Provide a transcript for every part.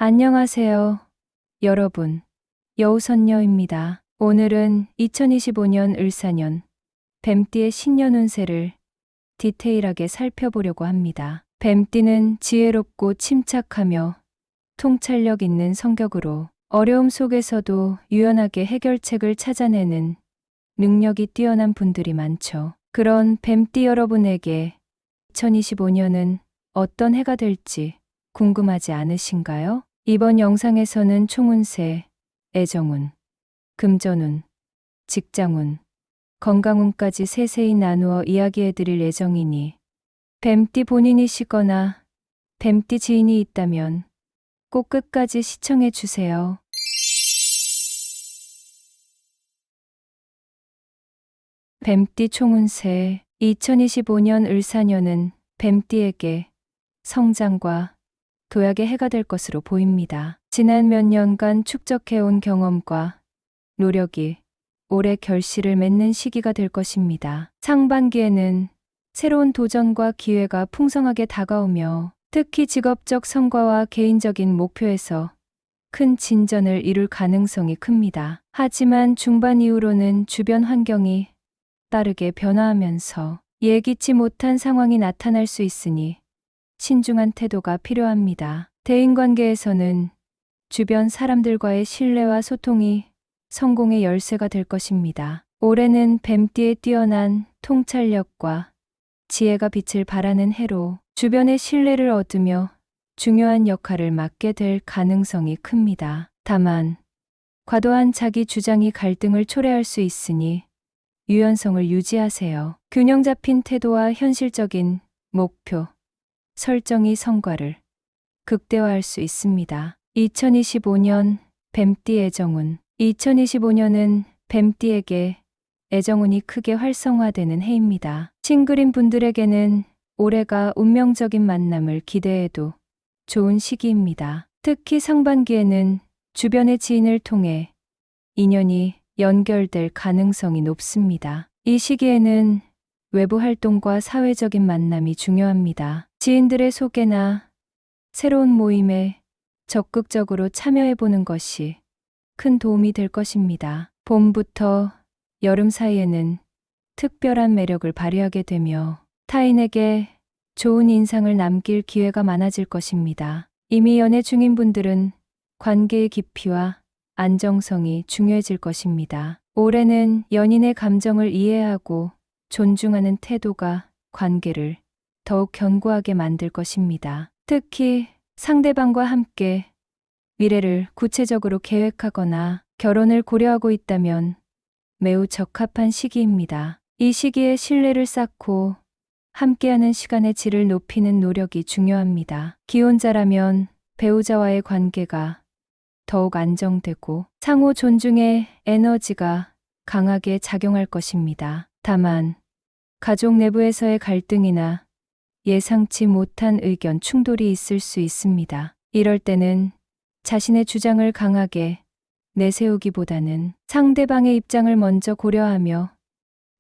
안녕하세요, 여러분. 여우선녀입니다. 오늘은 2025년 을사년 뱀띠의 신년 운세를 디테일하게 살펴보려고 합니다. 뱀띠는 지혜롭고 침착하며 통찰력 있는 성격으로 어려움 속에서도 유연하게 해결책을 찾아내는 능력이 뛰어난 분들이 많죠. 그런 뱀띠 여러분에게 2025년은 어떤 해가 될지 궁금하지 않으신가요? 이번 영상에서는 총운세, 애정운, 금전운, 직장운, 건강운까지 세세히 나누어 이야기해드릴 예정이니 뱀띠 본인이시거나 뱀띠 지인이 있다면 꼭 끝까지 시청해주세요. 뱀띠 총운세 2025년 을사년은 뱀띠에게 성장과 도약의 해가 될 것으로 보입니다. 지난 몇 년간 축적해온 경험과 노력이 올해 결실을 맺는 시기가 될 것입니다. 상반기에는 새로운 도전과 기회가 풍성하게 다가오며 특히 직업적 성과와 개인적인 목표에서 큰 진전을 이룰 가능성이 큽니다. 하지만 중반 이후로는 주변 환경이 빠르게 변화하면서 예기치 못한 상황이 나타날 수 있으니 신중한 태도가 필요합니다. 대인관계에서는 주변 사람들과의 신뢰와 소통이 성공의 열쇠가 될 것입니다. 올해는 뱀띠의 뛰어난 통찰력과 지혜가 빛을 발하는 해로 주변의 신뢰를 얻으며 중요한 역할을 맡게 될 가능성이 큽니다. 다만 과도한 자기 주장이 갈등을 초래할 수 있으니 유연성을 유지하세요. 균형 잡힌 태도와 현실적인 목표 설정이 성과를 극대화할 수 있습니다. 2025년 뱀띠 애정운 2025년은 뱀띠에게 애정운이 크게 활성화되는 해입니다. 싱글인 분들에게는 올해가 운명적인 만남을 기대해도 좋은 시기입니다. 특히 상반기에는 주변의 지인을 통해 인연이 연결될 가능성이 높습니다. 이 시기에는 외부 활동과 사회적인 만남이 중요합니다. 지인들의 소개나 새로운 모임에 적극적으로 참여해보는 것이 큰 도움이 될 것입니다. 봄부터 여름 사이에는 특별한 매력을 발휘하게 되며 타인에게 좋은 인상을 남길 기회가 많아질 것입니다. 이미 연애 중인 분들은 관계의 깊이와 안정성이 중요해질 것입니다. 올해는 연인의 감정을 이해하고 존중하는 태도가 관계를 더욱 견고하게 만들 것입니다. 특히 상대방과 함께 미래를 구체적으로 계획하거나 결혼을 고려하고 있다면 매우 적합한 시기입니다. 이 시기에 신뢰를 쌓고 함께하는 시간의 질을 높이는 노력이 중요합니다. 기혼자라면 배우자와의 관계가 더욱 안정되고 상호 존중의 에너지가 강하게 작용할 것입니다. 다만 가족 내부에서의 갈등이나 예상치 못한 의견 충돌이 있을 수 있습니다. 이럴 때는 자신의 주장을 강하게 내세우기보다는 상대방의 입장을 먼저 고려하며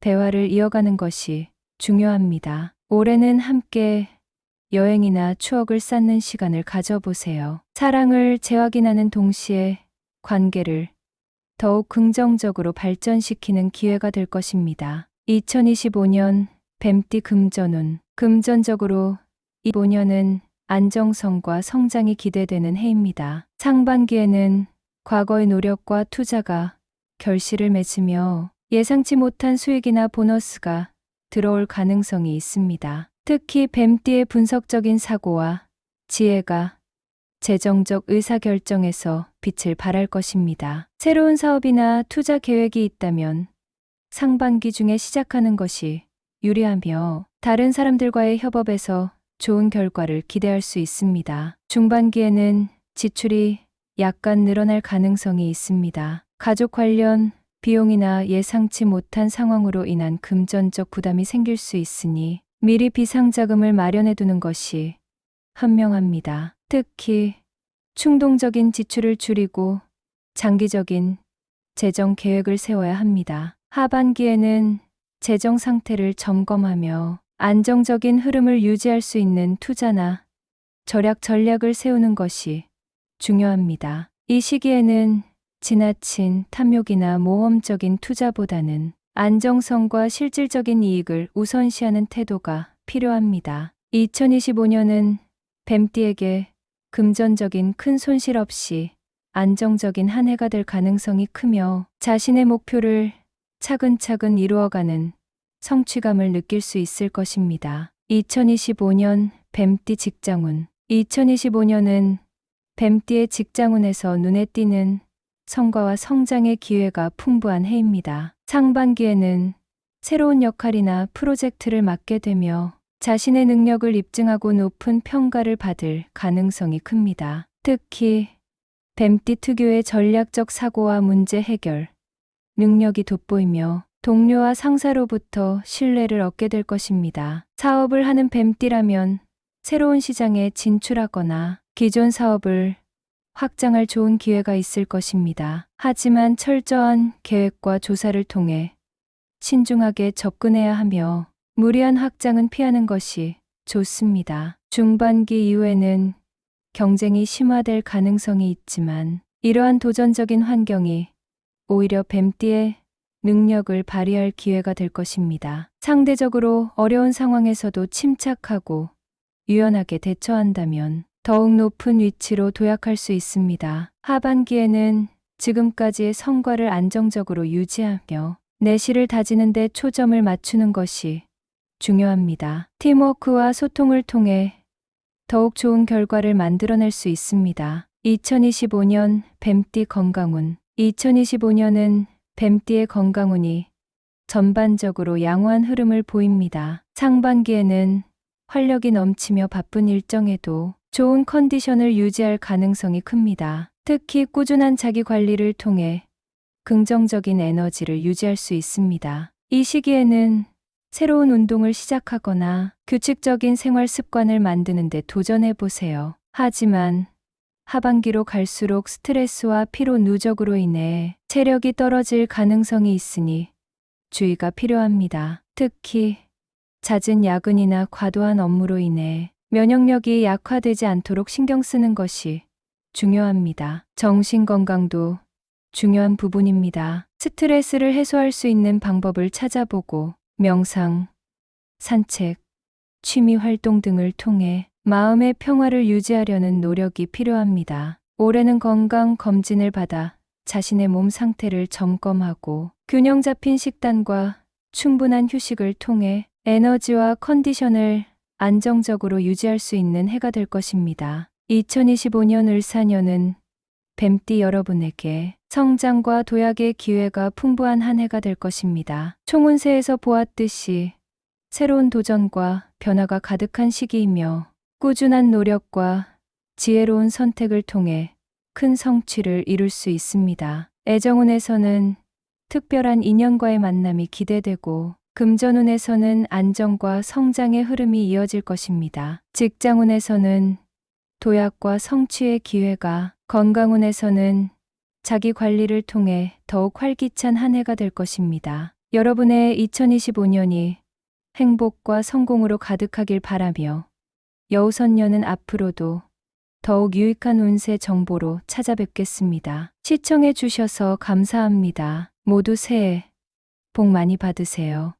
대화를 이어가는 것이 중요합니다. 올해는 함께 여행이나 추억을 쌓는 시간을 가져보세요. 사랑을 재확인하는 동시에 관계를 더욱 긍정적으로 발전시키는 기회가 될 것입니다. 2025년 뱀띠 금전운 금전적으로 25년은 안정성과 성장이 기대되는 해입니다. 상반기에는 과거의 노력과 투자가 결실을 맺으며 예상치 못한 수익이나 보너스가 들어올 가능성이 있습니다. 특히 뱀띠의 분석적인 사고와 지혜가 재정적 의사결정에서 빛을 발할 것입니다. 새로운 사업이나 투자 계획이 있다면 상반기 중에 시작하는 것이 유리하며 다른 사람들과의 협업에서 좋은 결과를 기대할 수 있습니다. 중반기에는 지출이 약간 늘어날 가능성이 있습니다. 가족 관련 비용이나 예상치 못한 상황으로 인한 금전적 부담이 생길 수 있으니 미리 비상자금을 마련해 두는 것이 현명합니다. 특히 충동적인 지출을 줄이고 장기적인 재정 계획을 세워야 합니다. 하반기에는 재정 상태를 점검하며 안정적인 흐름을 유지할 수 있는 투자나 절약 전략을 세우는 것이 중요합니다. 이 시기에는 지나친 탐욕이나 모험적인 투자보다는 안정성과 실질적인 이익을 우선시하는 태도가 필요합니다. 2025년은 뱀띠에게 금전적인 큰 손실 없이 안정적인 한 해가 될 가능성이 크며 자신의 목표를 차근차근 이루어가는 성취감을 느낄 수 있을 것입니다. 2025년 뱀띠 직장운. 2025년은 뱀띠의 직장운에서 눈에 띄는 성과와 성장의 기회가 풍부한 해입니다. 상반기에는 새로운 역할이나 프로젝트를 맡게 되며 자신의 능력을 입증하고 높은 평가를 받을 가능성이 큽니다. 특히 뱀띠 특유의 전략적 사고와 문제 해결 능력이 돋보이며 동료와 상사로부터 신뢰를 얻게 될 것입니다. 사업을 하는 뱀띠라면 새로운 시장에 진출하거나 기존 사업을 확장할 좋은 기회가 있을 것입니다. 하지만 철저한 계획과 조사를 통해 신중하게 접근해야 하며 무리한 확장은 피하는 것이 좋습니다. 중반기 이후에는 경쟁이 심화될 가능성이 있지만 이러한 도전적인 환경이 오히려 뱀띠의 능력을 발휘할 기회가 될 것입니다. 상대적으로 어려운 상황에서도 침착하고 유연하게 대처한다면 더욱 높은 위치로 도약할 수 있습니다. 하반기에는 지금까지의 성과를 안정적으로 유지하며 내실을 다지는 데 초점을 맞추는 것이 중요합니다. 팀워크와 소통을 통해 더욱 좋은 결과를 만들어낼 수 있습니다. 2025년 뱀띠 건강운. 2025년은 뱀띠의 건강운이 전반적으로 양호한 흐름을 보입니다. 상반기에는 활력이 넘치며 바쁜 일정에도 좋은 컨디션을 유지할 가능성이 큽니다. 특히 꾸준한 자기 관리를 통해 긍정적인 에너지를 유지할 수 있습니다. 이 시기에는 새로운 운동을 시작하거나 규칙적인 생활 습관을 만드는 데 도전해 보세요. 하지만 하반기로 갈수록 스트레스와 피로 누적으로 인해 체력이 떨어질 가능성이 있으니 주의가 필요합니다. 특히 잦은 야근이나 과도한 업무로 인해 면역력이 약화되지 않도록 신경 쓰는 것이 중요합니다. 정신 건강도 중요한 부분입니다. 스트레스를 해소할 수 있는 방법을 찾아보고 명상, 산책, 취미 활동 등을 통해 마음의 평화를 유지하려는 노력이 필요합니다. 올해는 건강 검진을 받아 자신의 몸 상태를 점검하고 균형 잡힌 식단과 충분한 휴식을 통해 에너지와 컨디션을 안정적으로 유지할 수 있는 해가 될 것입니다. 2025년 을사년은 뱀띠 여러분에게 성장과 도약의 기회가 풍부한 한 해가 될 것입니다. 총운세에서 보았듯이 새로운 도전과 변화가 가득한 시기이며 꾸준한 노력과 지혜로운 선택을 통해 큰 성취를 이룰 수 있습니다. 애정운에서는 특별한 인연과의 만남이 기대되고 금전운에서는 안정과 성장의 흐름이 이어질 것입니다. 직장운에서는 도약과 성취의 기회가, 건강운에서는 자기 관리를 통해 더욱 활기찬 한 해가 될 것입니다. 여러분의 2025년이 행복과 성공으로 가득하길 바라며 여우선년은 앞으로도 더욱 유익한 운세 정보로 찾아뵙겠습니다. 시청해 주셔서 감사합니다. 모두 새해 복 많이 받으세요.